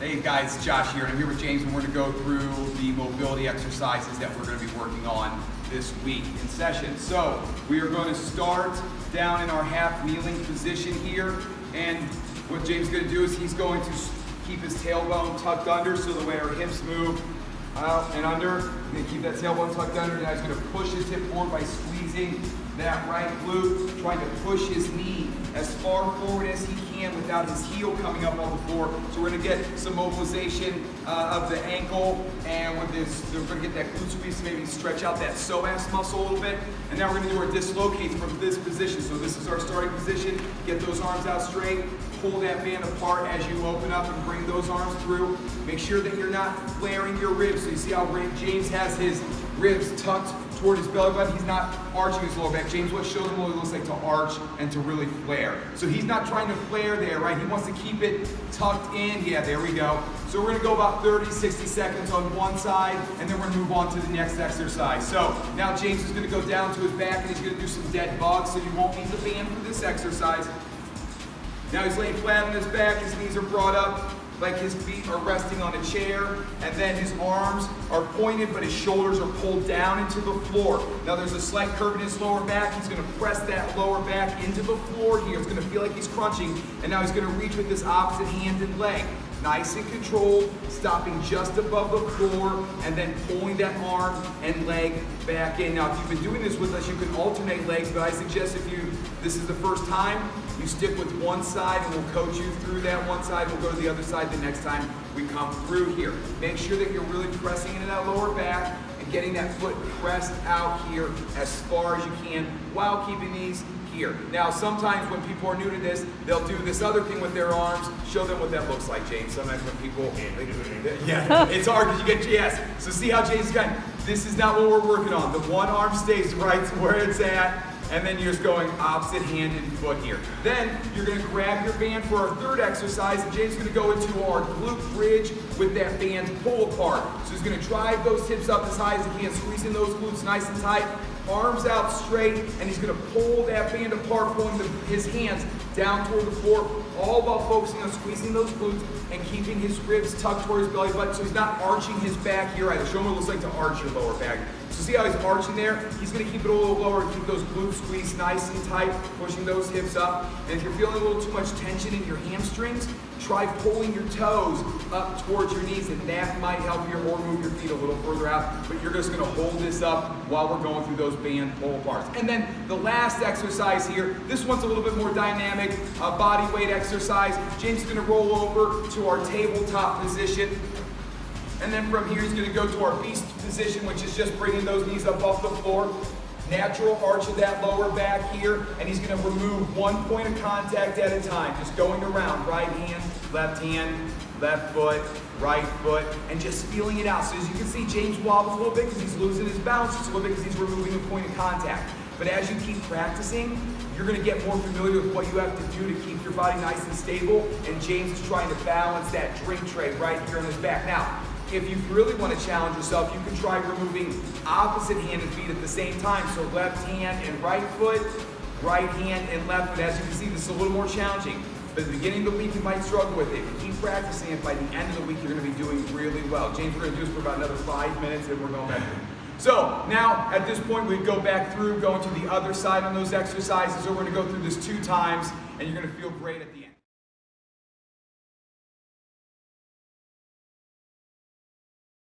Hey guys, Josh here, and I'm here with James, and we're going to go through the mobility exercises that we're going to be working on this week in session. So we are going to start down in our half kneeling position here, and what James is going to do is he's going to keep his tailbone tucked under so the way our hips move out and under. He's going to keep that tailbone tucked under. Now he's going to push his hip forward by squeezing that right glute, trying to push his knee as far forward as he can without his heel coming up on the floor. So we're going to get some mobilization of the ankle, and with this, we're going to get that glute squeeze to maybe stretch out that psoas muscle a little bit. And now we're going to do our dislocates from this position. So this is our starting position. Get those arms out straight. Pull that band apart as you open up and bring those arms through. Make sure that you're not flaring your ribs. So you see how James has his ribs tucked toward his belly button. He's not arching his lower back. James showed him what it looks like to arch and to really flare. So he's not trying to flare there, right? He wants to keep it tucked in. Yeah, there we go. So we're gonna go about 30, 60 seconds on one side, and then we're gonna move on to the next exercise. So now James is gonna go down to his back, and he's gonna do some dead bugs, so you won't need the band for this exercise. Now he's laying flat on his back, his knees are brought up, like his feet are resting on a chair, and then his arms are pointed, but his shoulders are pulled down into the floor. Now there's a slight curve in his lower back. He's gonna press that lower back into the floor here. It's gonna feel like he's crunching, and now he's gonna reach with his opposite hand and leg. Nice and controlled, stopping just above the floor, and then pulling that arm and leg back in. Now, if you've been doing this with us, you can alternate legs, but I suggest if this is the first time, you stick with one side, and we'll coach you through that one side. We'll go to the other side the next time we come through here. Make sure that you're really pressing into that lower back and getting that foot pressed out here as far as you can while keeping these here. Now, sometimes when people are new to this, they'll do this other thing with their arms. Show them what that looks like, James. Sometimes when people, yeah, it's hard because you get, yes. So see how James is going, this is not what we're working on. The one arm stays right where it's at, and then you're just going opposite hand and foot here. Then you're gonna grab your band for our third exercise, and James is gonna go into our glute bridge with that band pull apart. So he's gonna drive those hips up as high as he can, squeezing those glutes nice and tight, arms out straight, and he's gonna pull that band apart, pulling his hands down toward the floor, all while focusing on squeezing those glutes and keeping his ribs tucked toward his belly button, so he's not arching his back here either. Show him what it looks like to arch your lower back. So see how he's arching there? He's gonna keep it a little lower and keep those glutes squeezed nice and tight, pushing those hips up. And if you're feeling a little too much tension in your hamstrings, try pulling your toes up towards your knees, and that might help you, or move your feet a little further out. But you're just gonna hold this up while we're going through those band pull aparts. And then the last exercise here, this one's a little bit more dynamic, body weight exercise. James is gonna roll over to our tabletop position. And then from here, he's gonna go to our beast position, which is just bringing those knees up off the floor. Natural arch of that lower back here, and he's gonna remove one point of contact at a time, just going around, right hand, left foot, right foot, and just feeling it out. So as you can see, James wobbles a little bit because he's losing his balance, just a little bit because he's removing a point of contact. But as you keep practicing, you're gonna get more familiar with what you have to do to keep your body nice and stable, and James is trying to balance that drink tray right here on his back. Now, if you really want to challenge yourself, you can try removing opposite hand and feet at the same time. So left hand and right foot, right hand and left foot. As you can see, this is a little more challenging. But at the beginning of the week, you might struggle with it. If you keep practicing it, by the end of the week, you're going to be doing really well. James, we're going to do this for about another 5 minutes, and we're going back through. So now, at this point, we go back through, going to the other side on those exercises. So we're going to go through this 2 times, and you're going to feel great at the end.